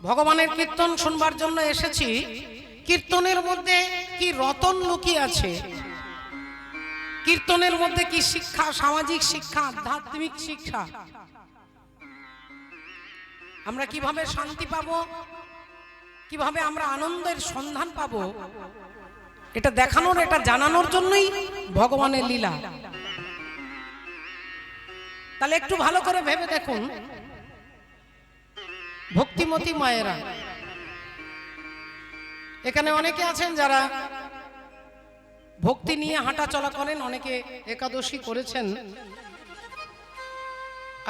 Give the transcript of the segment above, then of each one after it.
ভগবানের কীর্তন শুনবার জন্য এসেছি। কীর্তনের মধ্যে কি রতন লুকিয়ে আছে, কীর্তনের মধ্যে কি শিক্ষা, সামাজিক শিক্ষা, আধ্যাত্মিক শিক্ষা, আমরা কিভাবে শান্তি পাবো, কিভাবে আমরা আনন্দের সন্ধান পাবো, এটা দেখানোর, এটা জানানোর জন্যই ভগবানের লীলা। তাহলে একটু ভালো করে ভেবে দেখুন, ভক্তিমতী মায়েরা এখানে অনেকে আছেন যারা ভক্তি নিয়ে হাঁটা চলা করেন, অনেকে একাদশী করেছেন।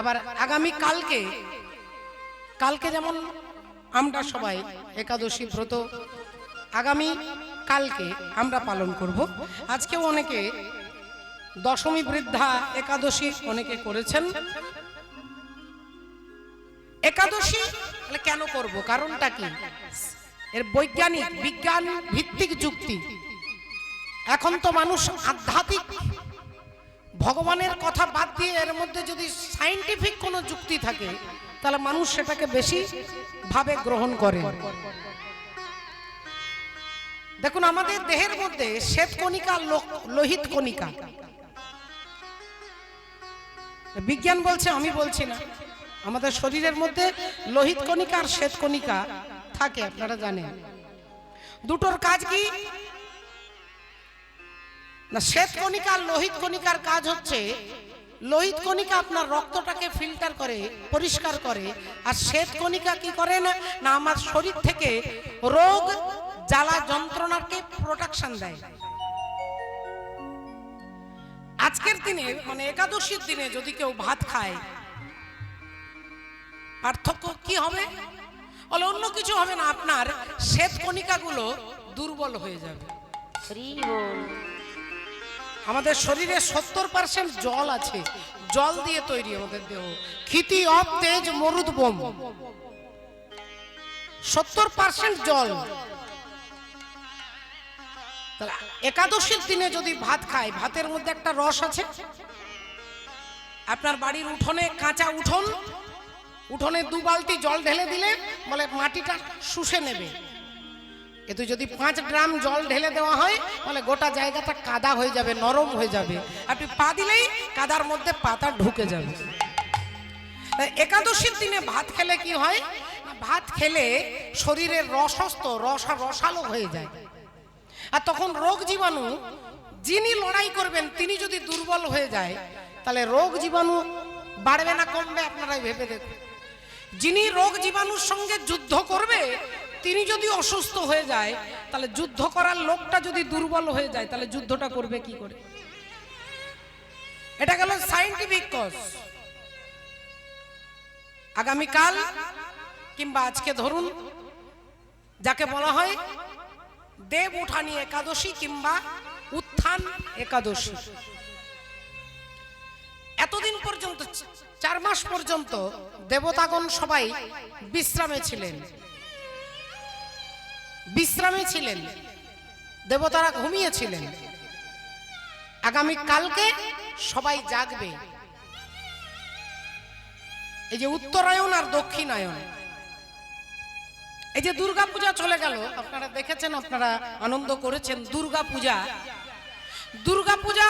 আবার আগামী কালকে যেমন আমরা সবাই একাদশী ব্রত আগামী কালকে আমরা পালন করব। আজকেও অনেকে দশমী বৃদ্ধা একাদশী অনেকে করেছেন। একাদশী কেন করব, কারণটা কি? এর বৈজ্ঞানিক, বিজ্ঞান ভিত্তিক যুক্তি। এখন তো মানুষ আধ্যাত্মিক ভগবানের কথা বাদ দিয়ে এর মধ্যে যদি সায়েন্টিফিক কোনো যুক্তি থাকে তাহলে মানুষ সেটাকে বেশি ভাবে গ্রহণ করে। দেখুন, আমাদের দেহের মধ্যে শ্বেত কণিকা, লোহিত কণিকা, বিজ্ঞান বলছে, আমি বলছি না, আমাদের শরীরের মধ্যে লোহিত কণিকা আর শ্বেত কণিকা থাকে, আপনারা জানেন। দুটোর কাজ কি না, শ্বেত কণিকা আর লোহিত কণিকার কাজ হচ্ছে, লোহিত কণিকা আপনার রক্তটাকে ফিল্টার করে, পরিষ্কার করে, আর শ্বেত কণিকা কি করে না, আমার শরীর থেকে রোগ জ্বালা যন্ত্রণাকে প্রোটেকশন দেয়। আজকের দিনে মানে একাদশীর দিনে যদি কেউ ভাত খায়, পার্থক্য কি হবে? বলে অন্য কিছু হবে না, আপনার শ্বেত কণিকাগুলো দুর্বল হয়ে যাবে। আমাদের শরীরে 70% জল আছে, জল দিয়ে তৈরি আমাদের দেহ। ক্ষিতি অব তেজ মরুদ বোম, 70% জল। একাদশীর দিনে যদি ভাত খায়, ভাতের মধ্যে একটা রস আছে। আপনার বাড়ির উঠোনে, কাঁচা উঠোনে 2 বালতি জল ঢেলে দিলে বলে মাটিটা শুষে নেবে। এতে যদি 5 ড্রাম জল ঢেলে দেওয়া হয় বলে গোটা জায়গাটা কাদা হয়ে যাবে, নরম হয়ে যাবে। আপনি পা দিলেই কাদার মধ্যে পাতা ঢুকে যাবে। একাদশীর দিনে ভাত খেলে কি হয়? ভাত খেলে শরীরের রসালো হয়ে যায়। আর তখন রোগ জীবাণু, যিনি লড়াই করবেন তিনি যদি দুর্বল হয়ে যায় তাহলে রোগ জীবাণু বাড়বে না কমবে? আপনারাই ভেবে দেখুন। যিনি রোগ জীবাণুর সঙ্গে যুদ্ধ করবে তিনি যদি অসুস্থ হয়ে যায়, তাহলে যুদ্ধ করার লোকটা যদি দুর্বল হয়ে যায় তাহলে যুদ্ধটা করবে কি করে? এটা গেল সায়েন্টিফিক কজ। আগামীকাল কিংবা আজকে ধরুন, যাকে বলা হয় দেব উঠানি একাদশী কিংবা উত্থান একাদশী। এতদিন পর্যন্ত 4 মাস পর্যন্ত দেবতাগণ সবাই বিশ্রামে ছিলেন, দেবতারা ঘুমিয়েছিলেন। আগামী কালকে সবাই জাগবে। এই যে উত্তরায়ণ আর দক্ষিণায়ন, এই যে দুর্গা পূজা চলে গেল, আপনারা দেখেছেন, আপনারা আনন্দ করেছেন। দুর্গা পূজা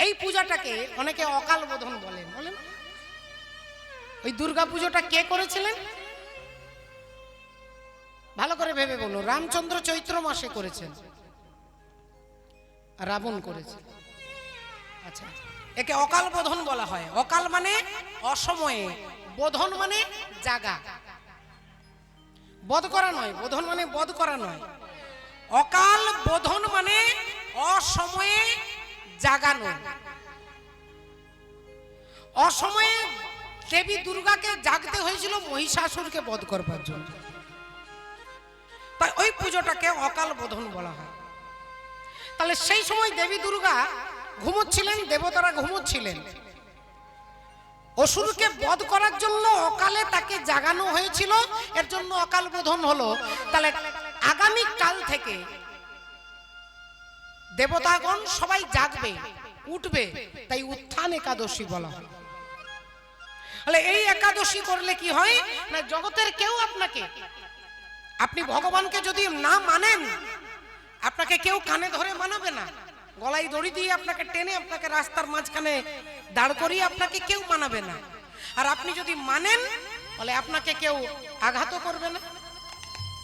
এই পূজাটাকে অনেকে অকাল বোধন বলেন। ওই দুর্গা পুজোটা কে করেছিলেন? ভালো করে ভেবে বলো। রামচন্দ্র চৈত্র মাসে করেছেন, রাবণ করেছে। আচ্ছা, একে অকাল বোধন বলা হয়। অকাল মানে অসময়ে, বোধন মানে জাগা। বধ করা নয়, বোধন মানে বধ করা নয়। অকাল বোধন মানে অসময়ে জাগানো। অসময়ে দেবী দুর্গাকে জাগতে হয়েছিল মহিষাসুরকে বধ করবার জন্য। তাই ওই পুজোটাকে অকাল বোধন বলা হয়। তাহলে সেই সময় দেবী দুর্গা ঘুমোচ্ছিলেন, দেবতারা ঘুমোচ্ছিলেন। অসুরকে বধ করার জন্য অকালে তাকে জাগানো হয়েছিল, এর জন্য অকাল বোধন হলো। তাহলে আগামী কাল থেকে দেবতাগণ সবাই জাগবে, উঠবে, তাই উত্থান একাদশী বলা হয়। তাহলে এই একাদশী করলে কি হয় না, জগতের কেউ আপনাকে, আপনি ভগবানকে যদি না মানেন, আপনাকে কেউ কানে ধরে মানাবে না, গলায় দড়ি দিয়ে আপনাকে টেনে আপনাকে রাস্তার মাঝখানে দাঁড় করিয়ে আপনাকে কেউ মানাবে না। আর আপনি যদি মানেন তাহলে আপনাকে কেউ আঘাতও করবে না।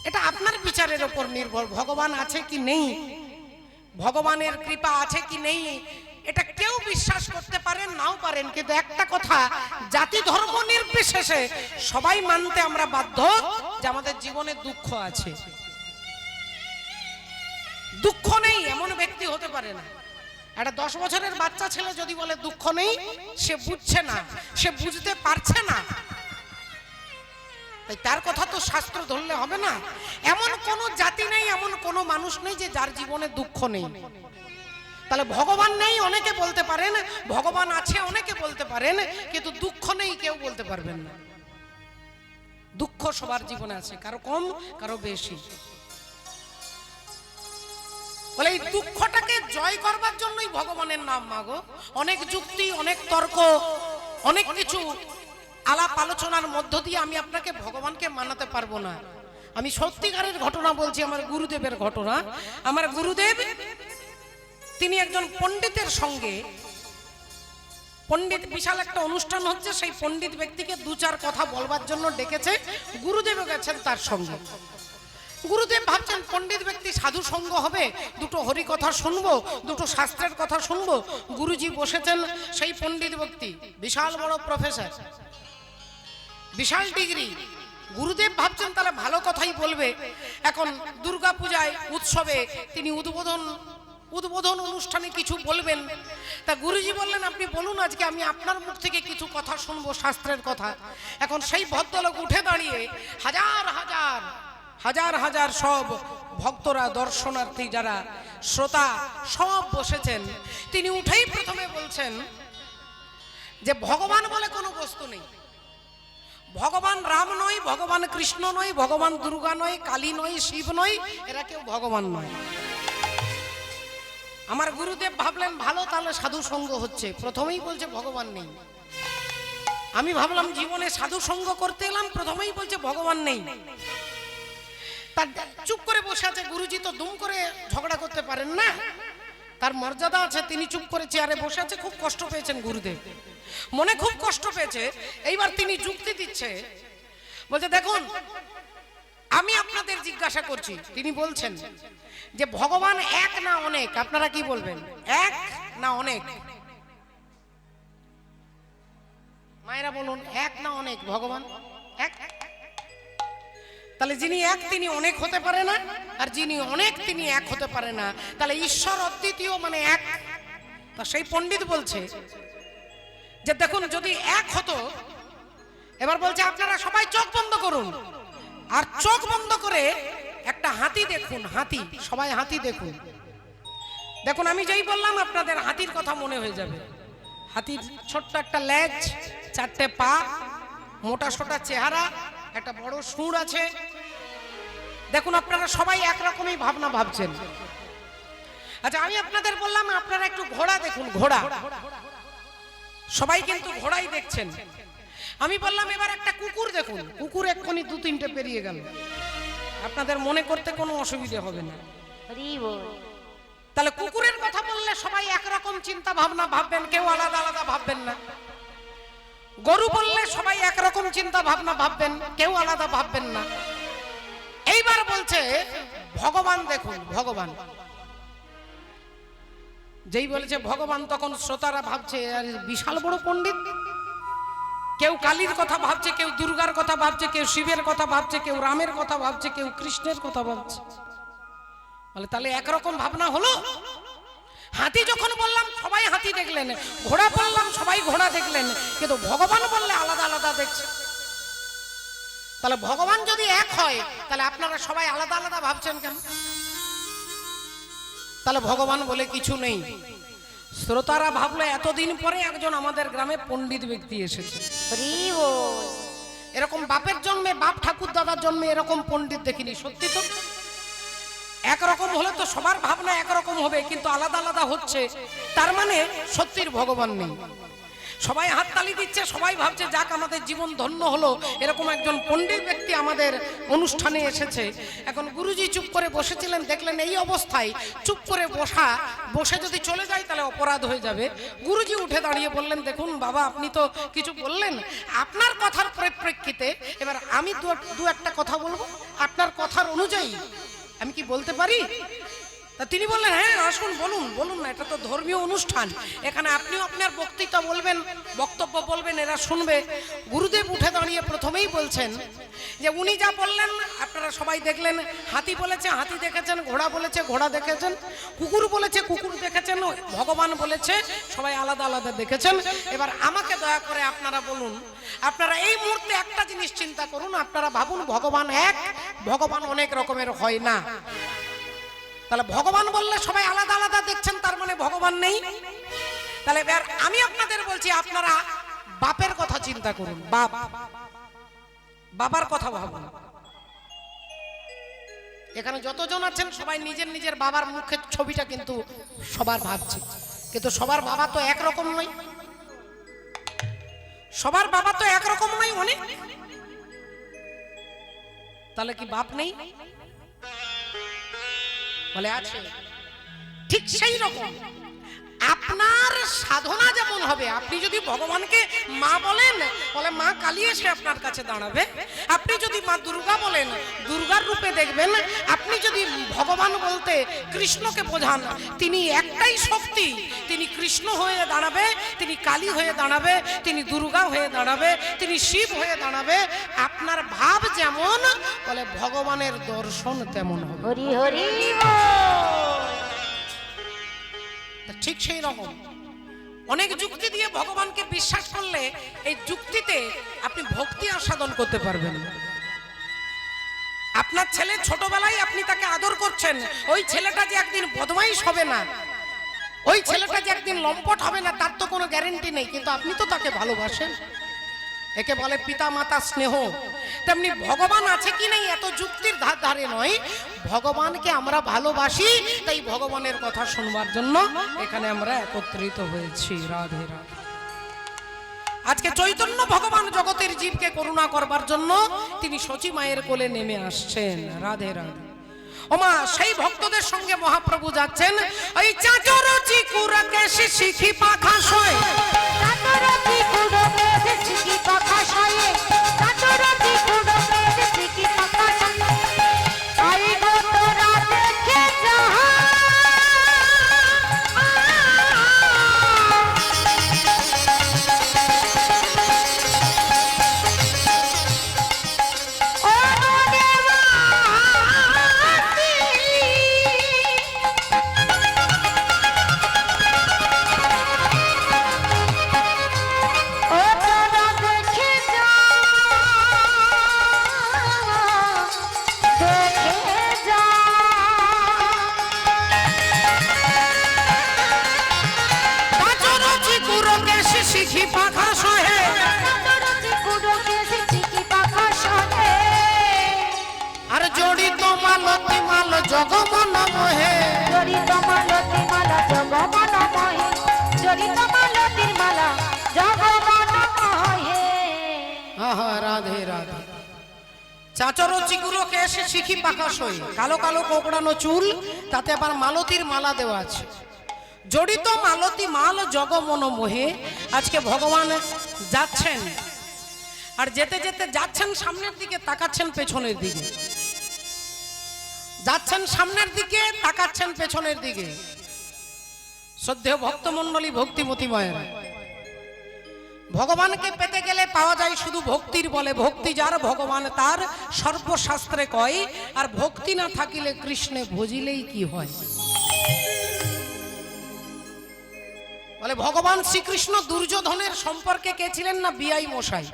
এটা আপনার বিচারের উপর নির্ভর, ভগবান আছে কি নেই, ভগবানের কৃপা আছে কি নেই, এটা কেউ বিশ্বাস করতে পারেন নাও পারেন, কিন্তু একটা কথা, জাতি ধর্ম নির্বিশেষে সবাই মানতে আমরা বাধ্য যে আমাদের জীবনে দুঃখ আছে। দুঃখ নেই এমন ব্যক্তি হতে পারে না। একটা 10 বছরের বাচ্চা ছেলে যদি বলে দুঃখ নেই, সে বুঝছে না, সে বুঝতে পারছে না, তাই তার কথা তো শাস্ত্র ধরলে হবে না। এমন কোন জাতি নেই, এমন কোন মানুষ নেই যে যার জীবনে দুঃখ নেই। তাহলে ভগবান নেই অনেকে বলতে পারেন, ভগবান আছে অনেকে বলতে পারেন, কিন্তু দুঃখ নেই কেউ বলতে পারবেন না। দুঃখ সবার জীবনে আছে, কারো কম কারো বেশি। বলে এই দুঃখটাকে জয় করবার জন্যই ভগবানের নাম মাগো। অনেক যুক্তি, অনেক তর্ক, অনেক কিছু আলাপ আলোচনার মধ্য দিয়ে আমি আপনাকে ভগবানকে মানাতে পারবো না। আমি সত্যিকারের ঘটনা বলছি, আমার গুরুদেবের ঘটনা। আমার গুরুদেব তিনি একজন পণ্ডিতের সঙ্গে, পণ্ডিত বিশাল একটা অনুষ্ঠান হচ্ছে, সেই পণ্ডিত ব্যক্তিকে 2-4 কথা বলবার জন্য ডেকেছে, গুরুদেবও গেছেন তার সঙ্গে। গুরুদেব ভাবছেন পণ্ডিত ব্যক্তি সাধু সঙ্গ হবে, দুটো হরি কথা শুনবো, দুটো শাস্ত্রের কথা শুনবো। গুরুজি বসেছেন, সেই পণ্ডিত ব্যক্তি বিশাল বড় প্রফেসর, বিশাল ডিগ্রি। গুরুদেব ভাবছেন তাহলে ভালো কথাই বলবে। এখন দুর্গা পূজায় উৎসবে তিনি উদ্বোধন অনুষ্ঠানে কিছু বলবেন। তা গুরুজি বললেন, আপনি বলুন, আজকে আমি আপনার মুখ থেকে কিছু কথা শুনবো, শাস্ত্রের কথা। এখন সেই ভদ্রলোক উঠে দাঁড়িয়ে হাজার হাজার সব ভক্তরা, দর্শনার্থী যারা শ্রোতা সব বসেছেন, তিনি উঠেই প্রথমে বলছেন যে ভগবান বলে কোনো বস্তু নেই। ভগবান রাম নয়, ভগবান কৃষ্ণ নয়, ভগবান দুর্গা নয়, কালী নয়, শিব নয়, এরা কেউ ভগবান নয়। আমার গুরুদেব ভাবলেন ভালো, তাহলে সাধু সঙ্গ হচ্ছে, প্রথমেই বলছে ভগবান নেই। আমি ভাবলাম জীবনে সাধু সঙ্গ করতে এলাম, প্রথমেই বলছে ভগবান নেই। তার চুপ করে বসে আছে। গুরুজি তো দুম করে ঝগড়া করতে পারেন না, তার মর্যাদা আছে। তিনি চুপ করে চেয়ারে বসে আছে। খুব কষ্ট পেয়েছেন গুরুদেব, মনে খুব কষ্ট পেয়েছে। এইবার তিনি যুক্তি দিচ্ছে, বলছে দেখুন আমি আপনাদের জিজ্ঞাসা করছি। তিনি বলছেন যে ভগবান এক না অনেক, আপনারা কি বলবেন, এক না অনেক? মায়েরা বলুন, এক না অনেক? ভগবান এক। তাহলে যিনি এক তিনি অনেক হতে পারে না, আর যিনি অনেক তিনি এক হতে পারে না। তাহলে ঈশ্বর অদ্বিতীয় মানে এক। তা সেই পণ্ডিত বলছে যে দেখুন যদি এক হতো, এবার বলছে আপনারা সবাই চোখ বন্ধ করুন, আর চোখ বন্ধ করে একটা হাতি দেখুন। হাতি, সবাই হাতি দেখুন। দেখুন আমি যেই বললাম আপনাদের হাতির কথা মনে হয়ে যাবে। হাতির ছোট্ট একটা লেজ, 4টে পা, মোটা সোটা চেহারা, একটা বড় সুর আছে। দেখুন আপনারা সবাই একরকমই ভাবনা ভাবছেন। আচ্ছা আমি আপনাদের বললাম আপনারা একটু ঘোড়া দেখুন, ঘোড়া। সবাই কিন্তু ঘোড়াই দেখছেন। আমি বললাম এবার একটা কুকুর দেখুন। কুকুর এক্ষুনি 2-3টে পেরিয়ে গেল। আপনাদের মনে করতে কোনো অসুবিধা হবে না। তাহলে কুকুরের কথা বললে সবাই একরকম চিন্তা ভাবনা ভাববেন, কেউ আলাদা আলাদা ভাববেন না। গরু বললে সবাই একরকম চিন্তা ভাবনা ভাববেন, কেউ আলাদা ভাববেন না। এইবার বলছে ভগবান দেখুন। ভগবান যেই বলেছে ভগবান, তখন শ্রোতারা ভাবছে আর বিশাল বড় পণ্ডিত। কেউ কালীর কথা ভাবছে, কেউ দুর্গার কথা ভাবছে, কেউ শিবের কথা ভাবছে, কেউ রামের কথা ভাবছে, কেউ কৃষ্ণের কথা ভাবছে। বলে তাহলে একরকম ভাবনা হলো। হাতি যখন বললাম সবাই হাতি দেখলেন, ঘোড়া বললাম সবাই ঘোড়া দেখলেন, কিন্তু ভগবান বললে আলাদা আলাদা দেখছে। তাহলে ভগবান যদি এক হয়, তাহলে আপনারা সবাই আলাদা আলাদা ভাবছেন কেন? তাহলে ভগবান বলে কিছু নেই। শ্রোতারা ভাবলো এতদিন পরে একজন আমাদের গ্রামে পণ্ডিত ব্যক্তি এসেছে। এরকম বাপের জন্মে, বাপ ঠাকুর দাদার জন্মে এরকম পণ্ডিত দেখিনি। সত্যি তো, একরকম হলে তো সবার ভাবনা একরকম হবে, কিন্তু আলাদা আলাদা হচ্ছে, তার মানে সত্যির ভগবান নেই। সবাই হাততালি দিচ্ছে, সবাই ভাবছে যাক আমাদের জীবন ধন্য হলো, এরকম একজন পণ্ডিত ব্যক্তি আমাদের অনুষ্ঠানে এসেছে। এখন গুরুজি চুপ করে বসেছিলেন, দেখলেন এই অবস্থায় চুপ করে বসে যদি চলে যায় তাহলে অপরাধ হয়ে যাবে। গুরুজি উঠে দাঁড়িয়ে বললেন, দেখুন বাবা, আপনি তো কিছু বললেন, আপনার কথার পরিপ্রেক্ষিতে এবার আমি দু একটা কথা বলবো, আপনার কথার অনুযায়ী আমি কি বলতে পারি? তা তিনি বললেন, হ্যাঁ আসুন, বলুন বলুন না, এটা তো ধর্মীয় অনুষ্ঠান, এখানে আপনিও আপনার বক্তৃতা বলবেন, বক্তব্য বলবেন, এরা শুনবে। গুরুদেব উঠে দাঁড়িয়ে প্রথমেই বলছেন যে উনি যা বললেন আপনারা সবাই দেখলেন, হাতি বলেছে হাতি দেখেছেন, ঘোড়া বলেছে ঘোড়া দেখেছেন, কুকুর বলেছে কুকুর দেখেছেন, ভগবান বলেছে সবাই আলাদা আলাদা দেখেছেন। এবার আমাকে দয়া করে আপনারা বলুন, আপনারা এই মুহূর্তে একটা জিনিস চিন্তা করুন, আপনারা ভাবুন ভগবান এক, ভগবান অনেক রকমের হয় না। তাহলে ভগবান বললে সবাই আলাদা আলাদা দেখছেন, তার মানে ভগবান নেই। তাহলে এবার আমি আপনাদের বলছি, আপনারা বাপের কথা চিন্তা করুন, বাবার কথা ভাবুন। এখানে যতজন আছেন সবাই নিজের নিজের বাবার মুখের ছবিটা কিন্তু সবার ভাবছে, কিন্তু সবার বাবা তো একরকম নয়, সবার বাবা তো একরকম নয় অনেক। তাহলে কি বাপ নেই? বলে আছে। ঠিক সেই রকম আপনার সাধনা যেমন হবে, আপনি যদি ভগবানকে মা বলেন, বলে মা কালী এসে আপনার কাছে দাঁড়াবে। আপনি যদি মা দুর্গা বলেন, দুর্গার রূপে দেখবেন। আপনি যদি ভগবান বলতে কৃষ্ণকে বোঝান, তিনি একটাই শক্তি, তিনি কৃষ্ণ হয়ে দাঁড়াবে, তিনি কালী হয়ে দাঁড়াবে, তিনি দুর্গা হয়ে দাঁড়াবে, তিনি শিব হয়ে দাঁড়াবে। আপনার ভাব যেমন, বলে ভগবানের দর্শন তেমন হবে। হরি হরি ঠিক সেই রকম অনেক যুক্তি দিয়ে ভগবানকে বিশ্বাস করলে এই যুক্তিতে আপনি ভক্তি আস্বাদন করতে পারবেন। আপনার ছেলে ছোটবেলায় আপনি তাকে আদর করছেন, ওই ছেলেটা যে একদিন বদমাইশ হবে না, ওই ছেলেটা যে একদিন লম্পট হবে না, তার তো কোনো গ্যারেন্টি নেই, কিন্তু আপনি তো তাকে ভালোবাসেন। একে বলে পিতা মাতা স্নেহ। তেমনি ভগবান আছে কি নেই এত যুক্তির ধারে নয়, ভগবানকে আমরা ভালোবাসি, তাই ভগবানের কথা শুনবার জন্য এখানে আমরা একত্রিত হয়েছি। রাধে রাধে। আজকে চৈতন্য ভগবান জগতের জীবকে করুণা করবার জন্য তিনি সচী মায়ের কোলে নেমে আসছেন। রাধে রাধে। ওমা, সেই ভক্তদের সঙ্গে মহাপ্রভু যাচ্ছেন। ওই চাচর চিকুরকে শিখি পাখা শোয়, চাচর চিকুরকে শিখি পাখা শোয়, চাচর চিকুরকে শিখি পাখা শোয়। আই গো তোরা দেখে যা, শিখি পাখা শোহে, আর জড়িত মালতি মাল জগমন মোহে, জড়িত মালতি মালা জগমন মোহে, জড়িত মালতির মালা জগমন মোহে। আহা রাধে রাধে। চাচর চিকুরকে এসে শিখি পাখা শোয়, কালো কালো কোকড়ানো চুল, তাতে আবার মালতির মালা দেওয়া আছে। জড়িত মালতি মাল জগমন মোহে। আজকে ভগবান যাচ্ছেন, আর যেতে যেতে যাচ্ছেন সামনের দিকে, তাকাচ্ছেন পেছনের দিকে, যাচ্ছেন সামনের দিকে, তাকাচ্ছেন পেছনের দিকে। শ্রদ্ধেয় ভক্তমণ্ডলী, ভক্তিমতী মায়েরা, ভগবানকে পেতে গেলে পাওয়া যায় শুধু ভক্তির বলে। ভক্তি যার ভগবান তার, সর্বশাস্ত্রে কয়। আর ভক্তি না থাকিলে কৃষ্ণে ভজিলেই কি হয়। বলে ভগবান শ্রীকৃষ্ণ দুর্যোধনের সম্পর্কে কে ছিলেন না? বিআই মশাই।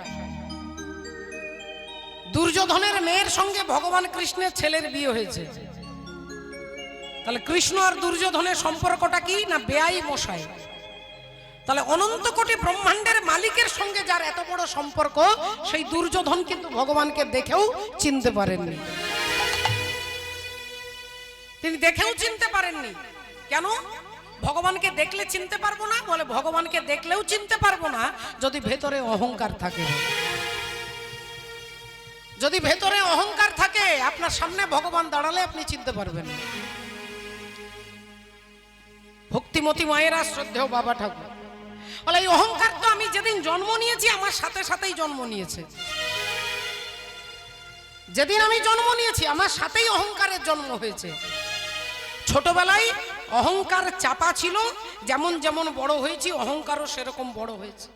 দুর্যোধনের মেয়ের সঙ্গে ভগবান কৃষ্ণের ছেলের বিয়ে হয়েছে। তাহলে কৃষ্ণ আর দুর্যোধনের সম্পর্কটা কি না? বেআই মশাই। তাহলে অনন্ত কোটি ব্রহ্মাণ্ডের মালিকের সঙ্গে যার এত বড় সম্পর্ক, সেই দুর্যোধন কিন্তু ভগবানকে দেখেও চিনতে পারেননি। তিনি দেখেও চিনতে পারেননি। কেন? ভগবানকে দেখলে চিনতে পারবো না, বলে ভগবানকে দেখলেও চিনতে পারবো না যদি ভেতরে অহংকার থাকে। যদি ভেতরে অহংকার থাকে, আপনার সামনে ভগবান দাঁড়ালে আপনি চিনতে পারবেন না। ভক্তিমতী মায়েরা, শ্রদ্ধেয় বাবা ঠাকুর বলে এই অহংকার তো আমি যেদিন জন্ম নিয়েছি আমার সাথে সাথেই জন্ম নিয়েছে। যেদিন আমি জন্ম নিয়েছি আমার সাথেই অহংকারের জন্ম হয়েছে। ছোটবেলায় অহংকার চাপা ছিল, যেমন যেমন বড় হয়েছি অহংকারও সেরকম বড় হয়েছে।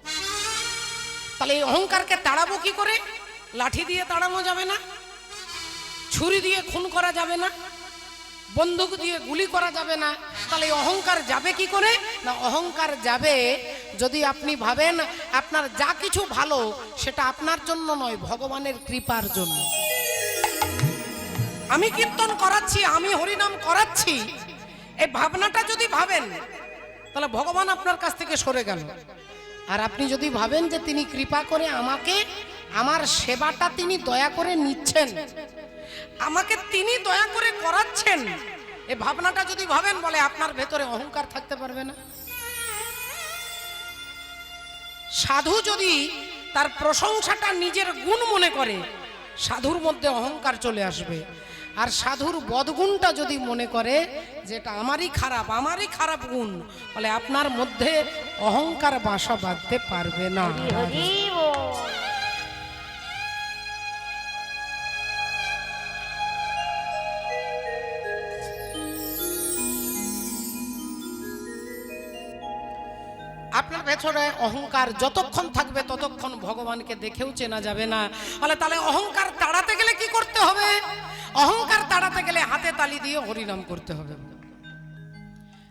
তাহলে এই অহংকারকে তাড়াবো কি করে? লাঠি দিয়ে তাড়ানো যাবে না, ছুরি দিয়ে খুন করা যাবে না, বন্দুক দিয়ে গুলি করা যাবে না। তাহলে এই অহংকার যাবে কি করে? না, অহংকার যাবে যদি আপনি ভাবেন আপনার যা কিছু ভালো সেটা আপনার জন্য নয়, ভগবানের কৃপার জন্য। আমি কীর্তন করাচ্ছি, আমি হরিনাম করাচ্ছি, এই ভাবনাটা যদি ভাবেন তাহলে ভগবান আপনার কাছ থেকে সরে গেল। আর আপনি যদি ভাবেন যে তিনি কৃপা করে আমাকে, আমার সেবাটা তিনি দয়া করে নিচ্ছেন, আমাকে তিনি দয়া করে করাচ্ছেন, এই ভাবনাটা যদি ভাবেন, বলে আপনার ভেতরে অহংকার থাকতে পারবে না। সাধু যদি তার প্রশংসাটা নিজের গুণ মনে করে, সাধুর মধ্যে অহংকার চলে আসবে। আর সাধুর বদগুণটা যদি মনে করে যেটা আমারই খারাপ গুণ, বলে আপনার মধ্যে অহংকার বাসা বাঁধতে পারবে না। হরি বল। আপনার ভেতরে অহংকার যতক্ষণ থাকবে ততক্ষণ ভগবানকে দেখেও চেনা যাবে না। বলে তাহলে অহংকার তাড়াতে গেলে কি করতে হবে? অহংকার তাড়াতে গেলে হাতে তালি দিয়ে হরিনাম করতে হবে।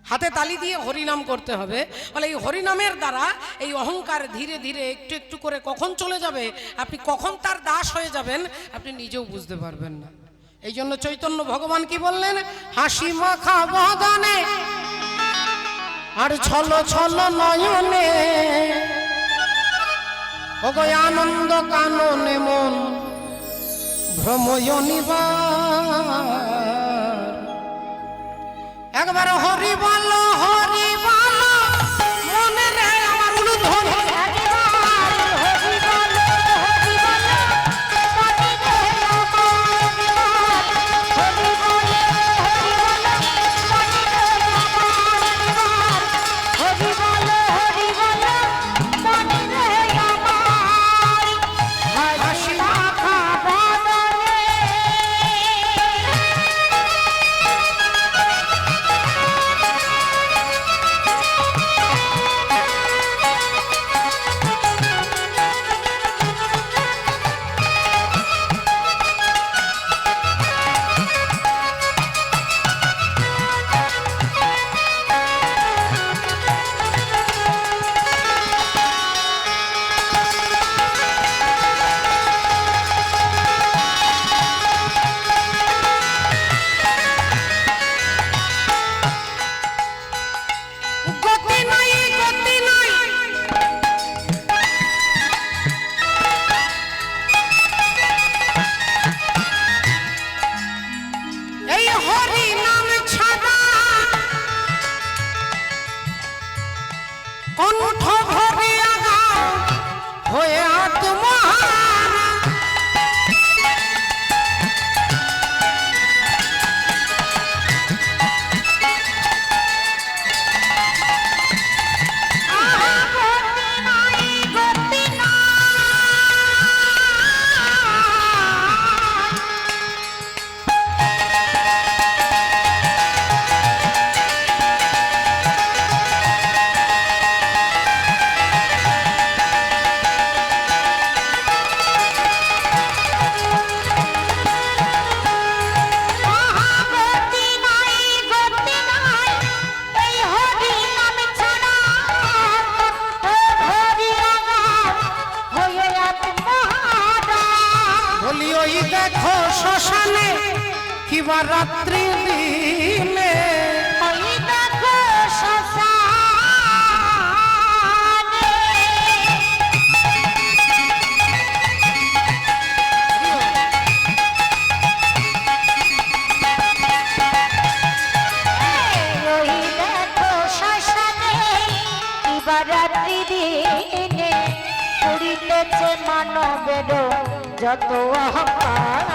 হাতে তালি দিয়ে হরিনাম করতে হবে। বলে এই হরিনামের দ্বারা এই অহংকার ধীরে ধীরে একটু একটু করে কখন চলে যাবে, আপনি কখন তার দাস হয়ে যাবেন আপনি নিজেও বুঝতে পারবেন না। এই জন্য চৈতন্য ভগবান কি বললেন? হাসি মাখা বদনে আর ছল ছল নয়নে, ওগো আনন্দ কাননে মন ভ্রময়নিবার। একবার হরি বলো হরি বলো মনে রে আমার উলুধ্বনি। দেখো শ্মশানে কিবা রাত্রি দিনে, ওই দেখো শ্মশানে ওই দেখো দিনে পুরিতেছে মানবের যত অহংকার।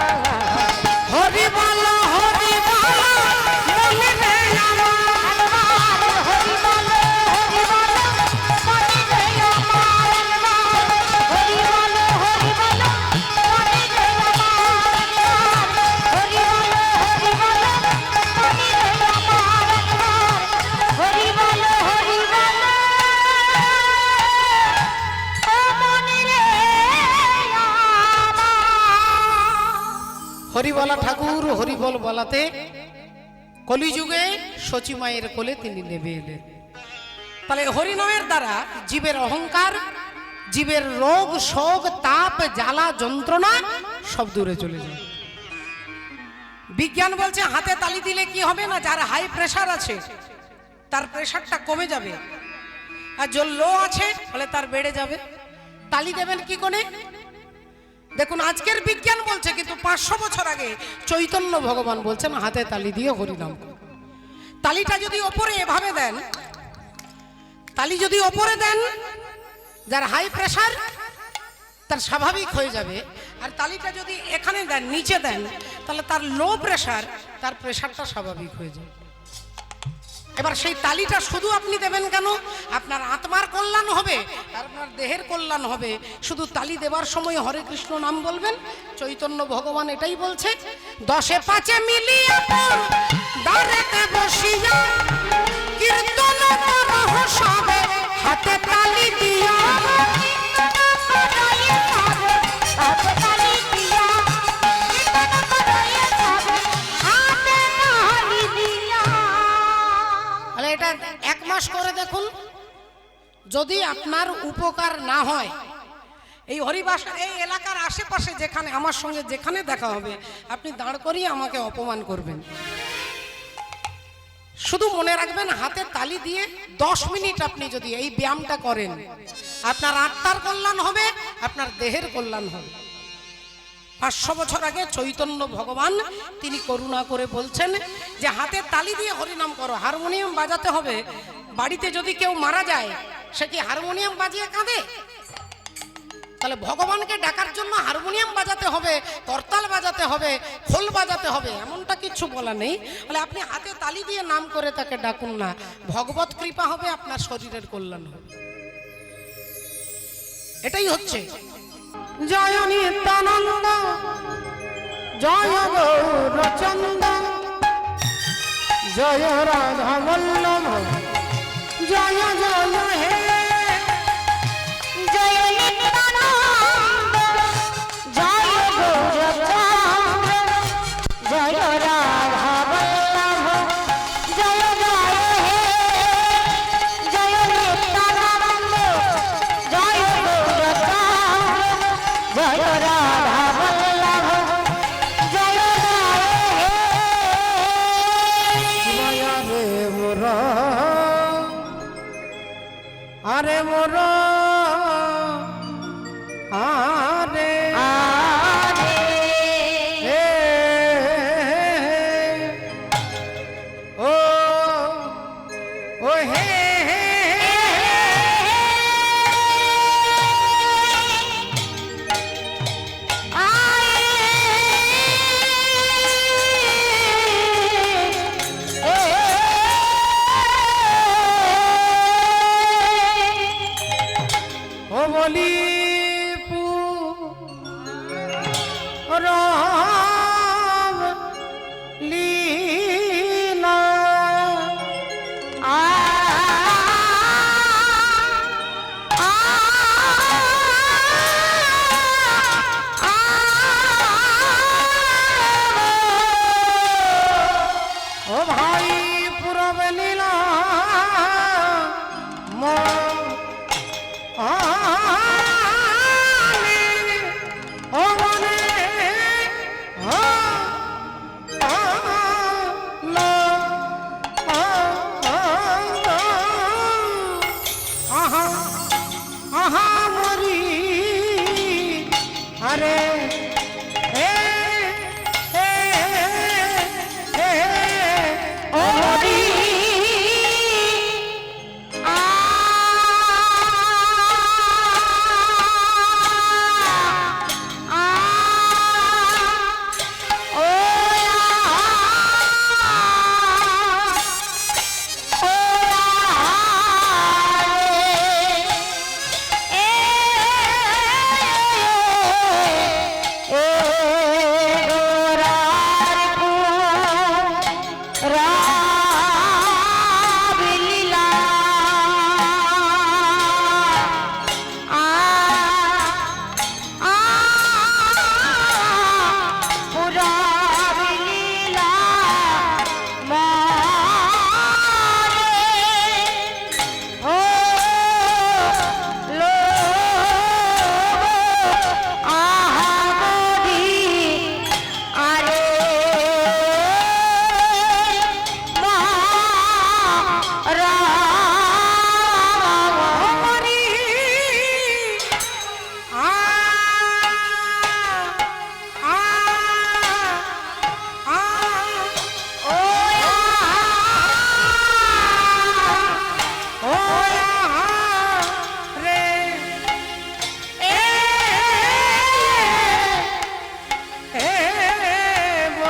হরি বল হরি বল বলে রে আমার হরি বল হরি বল মনে রে আমার, হরি বল হরি বল মনে রে আমার, হরি বল হরি বল মনে রে আমার, হরি বল হরি বল ও মনে রে আমার। হরিবলা ঠাকুর হরিবল বলাতে কলিযুগে সচী মায়ের কোলে তিনি নেমে এলেন। তাহলে হরিনামের দ্বারা জীবের অহংকার, জীবের রোগ শোক তাপ জ্বালা যন্ত্রণা সব দূরে চলে যায়। বিজ্ঞান বলছে হাতে তালি দিলে কি হবে না, যার হাই প্রেসার আছে তার প্রেসারটা কমে যাবে, আর যার লো আছে তাহলে তার বেড়ে যাবে। তালি দেবেন কি করে? দেখুন আজকের বিজ্ঞান বলছে, কিন্তু 500 বছর আগে চৈতন্য ভগবান বলছেন হাতে তালি দিয়ে হরিনাম করো। তালিটা যদি ওপরে এভাবে দেন, তালি যদি ওপরে দেন, যার হাই প্রেসার তার স্বাভাবিক হয়ে যাবে, আর তালিটা যদি এখানে দেন নিচে দেন, তাহলে তার লো প্রেসার, তার প্রেসারটা স্বাভাবিক হয়ে যাবে। এবার সেই তালিটা শুধু আপনি দেবেন কেন? আপনার আত্মার কল্যাণ হবে আর আপনার দেহের কল্যাণ হবে। শুধু তালি দেবার সময় হরে কৃষ্ণ নাম বলবেন। চৈতন্য ভগবান এটাই বলছে, 10 5 মিলিয়া দাঁড়াতে বসিয়া কীর্তন করহ সবে হাতে তালি দিয়া। এটা 1 মাস করে দেখুন, যদি আপনার উপকার না হয়, এই হরিবাসা এই এলাকার আশেপাশে যেখানে আমার সঙ্গে যেখানে দেখা হবে, আপনি দাঁড় করিয়ে আমাকে অপমান করবেন। শুধু মনে রাখবেন, হাতে তালি দিয়ে 10 মিনিট আপনি যদি এই ব্যায়ামটা করেন, আপনার আত্মার কল্যাণ হবে, আপনার দেহের কল্যাণ হবে। 500 বছর আগে চৈতন্য ভগবান তিনি করুণা করে বলছেন যে হাতে তালি দিয়ে হরিনাম করো। হারমোনিয়াম বাজাতে হবে। বাড়িতে যদি কেউ মারা যায়, সে কি হারমোনিয়াম বাজিয়ে কাঁদে? তাহলে ভগবানকে ডাকার জন্য হারমোনিয়াম বাজাতে হবে, করতাল বাজাতে হবে, খোল বাজাতে হবে, এমনটা কিছু বলা নেই। তাহলে আপনি হাতে তালি দিয়ে নাম করে তাকে ডাকুন না, ভগবত কৃপা হবে, আপনার শরীরের কল্যাণ হবে। এটাই হচ্ছে জয় নিত্যানন্দ, জয় গৌরচন্দ, জয় রাধা বল্লভ, জয় জয় হে। জয় নিত্যানন্দ, জয় গৌরচন্দ্র, জয় রাধা বল্লভ, জয় জয় হে। জয় নিত্যানন্দ, জয় গৌরচন্দ্র, জয় রাধা বল্লভ, জয় জয় হে। শিবায় রে মোর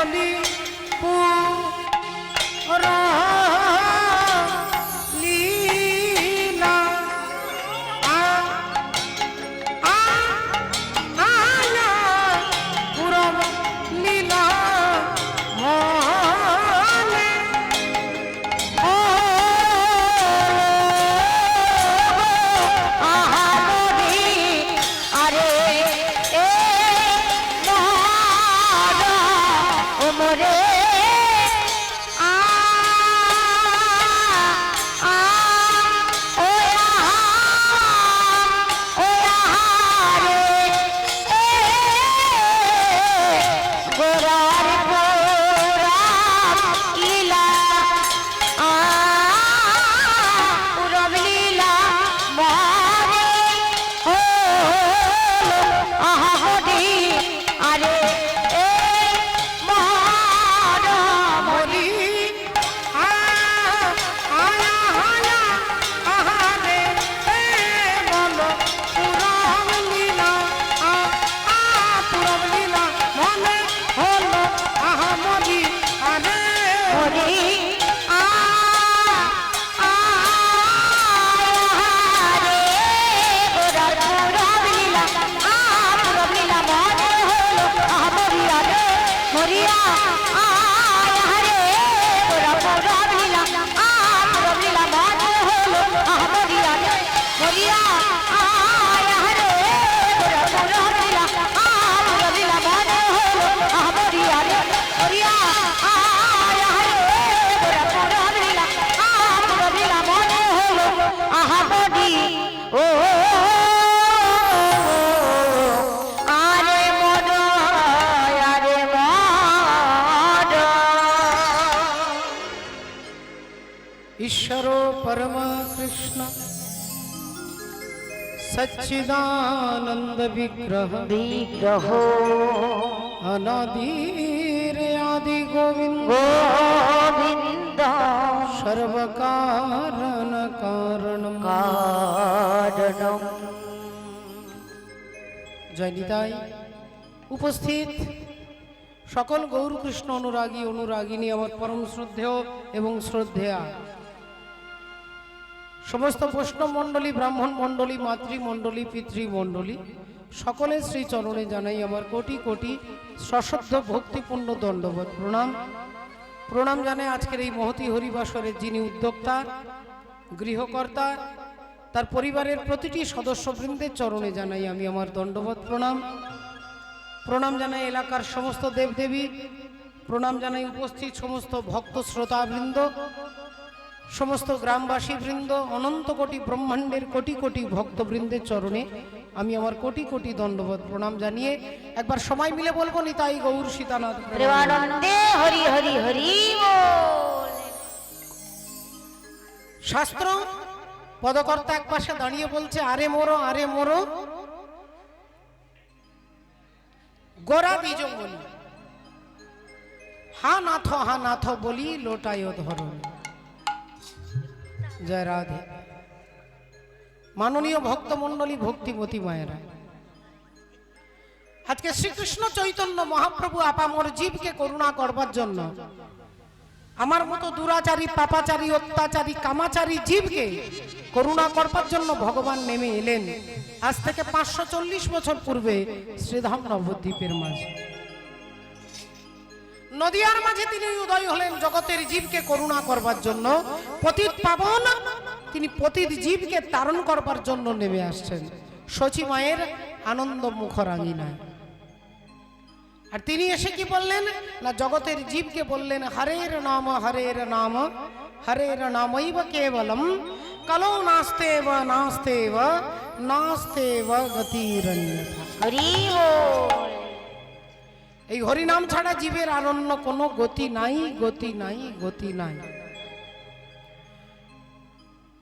বলি লীলা পুরম লীলা মনে আরে এ মহারা ওমরে ईश्वर परम कृष्ण सच्चिदानंद विग्रह विग्रहो अनादिर आदि गोविंद गोविंद सर्व कारण कारणम कारणम। जय निताई उपस्थित सकल गौर कृष्ण अनुरागी अनुरागिनी आमार परम श्रद्धेय एवं श्रद्धेया समस्त वैष्णव मंडली ब्राह्मण मंडली मातृमंडली पितृमंडली सकले श्री चरणे जानाई आमार कोटि कोटि सश्रद्ध भक्तिपूर्ण दंडवत प्रणाम प्रणाम जानाई आजकेर এই महती हरिबासरेर যিনি उद्योक्ता गृहकर्ता तार परिवारेर प्रतिटी सदस्यबृंदेर चरणे जानाई आमी आमार दंडवत प्रणाम प्रणाम जानाई एलाकार समस्त देवदेवी प्रणाम जानाई उपस्थित समस्त भक्त श्रोताबृंद समस्त ग्रामबासी बृंद अनंत कोटी ब्रह्मांडेर कोटी कोटी भक्तबृंदेर चरणे आमी आमार कोटी कोटी दंडवत प्रणाम जानिए एकबार समय मिले बोलबो निताई गौर सीतानाथ प्रेमानंदे हरि हरि हरि बोल। शास्त्र पदकर्ता एक पाशे दाड़िये बोलছে आरे मोरो गोरा बीजों बोली हा नाथ बोली लोटायो धरो। जय राधे। माननीय भक्त मंडली भक्तिमती मायेरा आज के श्रीकृष्ण चैतन्य महाप्रभु आपामर जीव के करुणा करबार जन्य आमार मतो दुराचारी पापाचारी अत्याचारी कामाचारी जीव के करुणा करबार जन्य भगवान नेमे एलेन आज থেকে 540 বছর পূর্বে শ্রীধাম নবদ্বীপের মাঝে নদিয়ার মাঝে তিনি উদয় হলেন জগতের জীবকে করুণা করবার জন্য পতিত পাবন তিনি পতিত জীবকে তারণ করবার জন্য নেমে আসছেন সচি মায়ের আনন্দ মুখরাঙিনায়। আর তিনি এসে কি বললেন না জগতের জীবকে বললেন হরের নামৈব কেবলম কলো নাস্তেব গতিরন্যথা। हरि बोल। এই হরিনাম ছাড়া জীবের আর অন্য কোনো গতি নাই গতি নাই গতি নাই।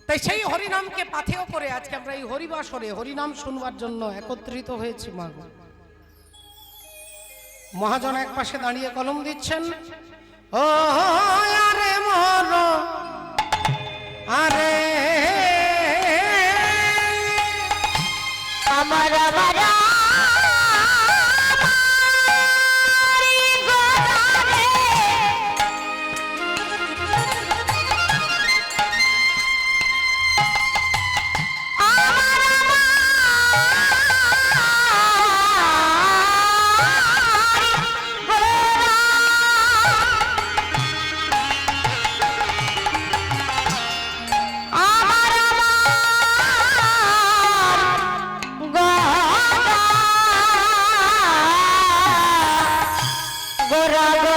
তাই সেই হরিনামকে পাথেয় করে আজকে আমরা এই হরিবাসরে হরিনাম শুনবার জন্য একত্রিত হয়েছি মা গো। মহাজন এক পাশে দাঁড়িয়ে কলম দিচ্ছেন ও আরে মর আরে আমার বাড়া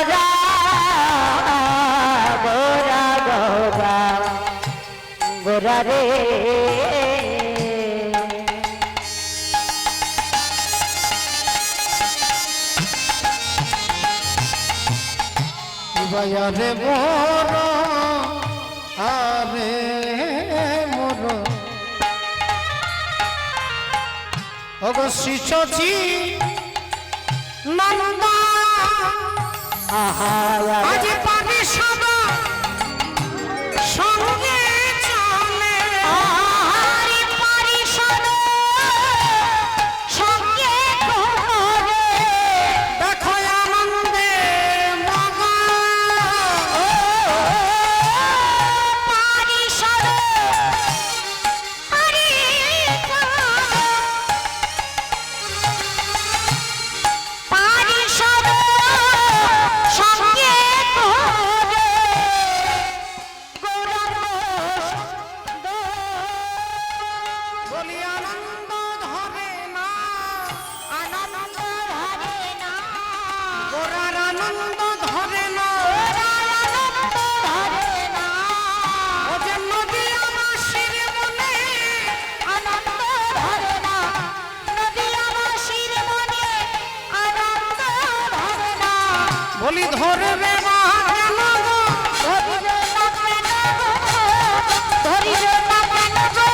গোরা গোরা গোরা গোরা রে বায়ারে মোর আরে মোর অবশ্যই চচি নন্দা আজ পাবি সদা সঙ্গে চলে আহারি পরিষদ সঙ্গে করে দেখো আনন্দে মগা পরিষদ পরিষদ সঙ্গে করে বলি আনন্দ ধরে না আনন্দ ধরে না গোরার আনন্দ ধরে না আনন্দ ধরে না ও যে নদী আমার শিরে মনে আনন্দ ধরে না নদী আমার শির মনে আনন্দ ধরে না বলি ধরে রে মা কেন গো? ধরিবে না কেন গো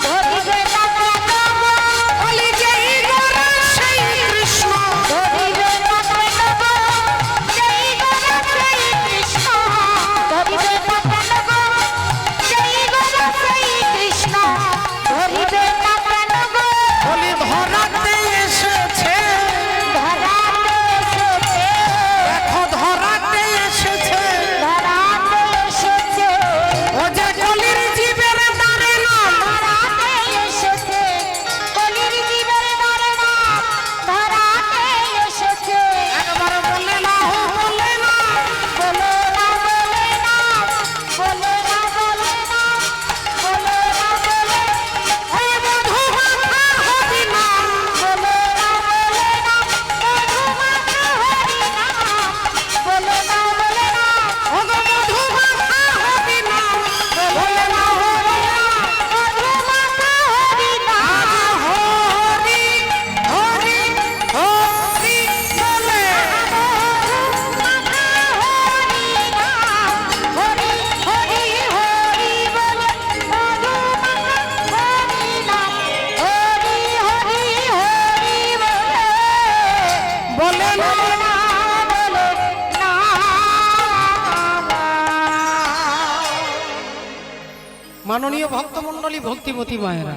ধরিবে না কেন গো বলি যেই গোরা সেই কৃষ্ণ ধরিবে না কেন গো সেই গোরা সেই কৃষ্ণ ধরিবে না কেন গো সেই গোরা সেই কৃষ্ণ ধরিবে না কেন গো বলি ধরাতে এসেছে ধরাতে এসেছে দেখো ধরাতে এসেছে ধরাতে এসেছে ও যে কলির জীবের দ্বারে না ধরাতে এসেছে কলির জীবের ধরে না ধরাতে এসেছে একবার বলে না ও বলে না বলে না বলে না বলে না বলে না বলে না বলে হে বধূ মাতা হবি না বলে না বলে না বধূ মাতা হরি না বলে না বলে না ও গো বধূ মাতা হবি না বলে না হবি না বধূ মাতা হরি না হরি হরি হরি বলে বলে না মাননীয় ভক্তমণ্ডলী ভক্তিমতী মায়েরা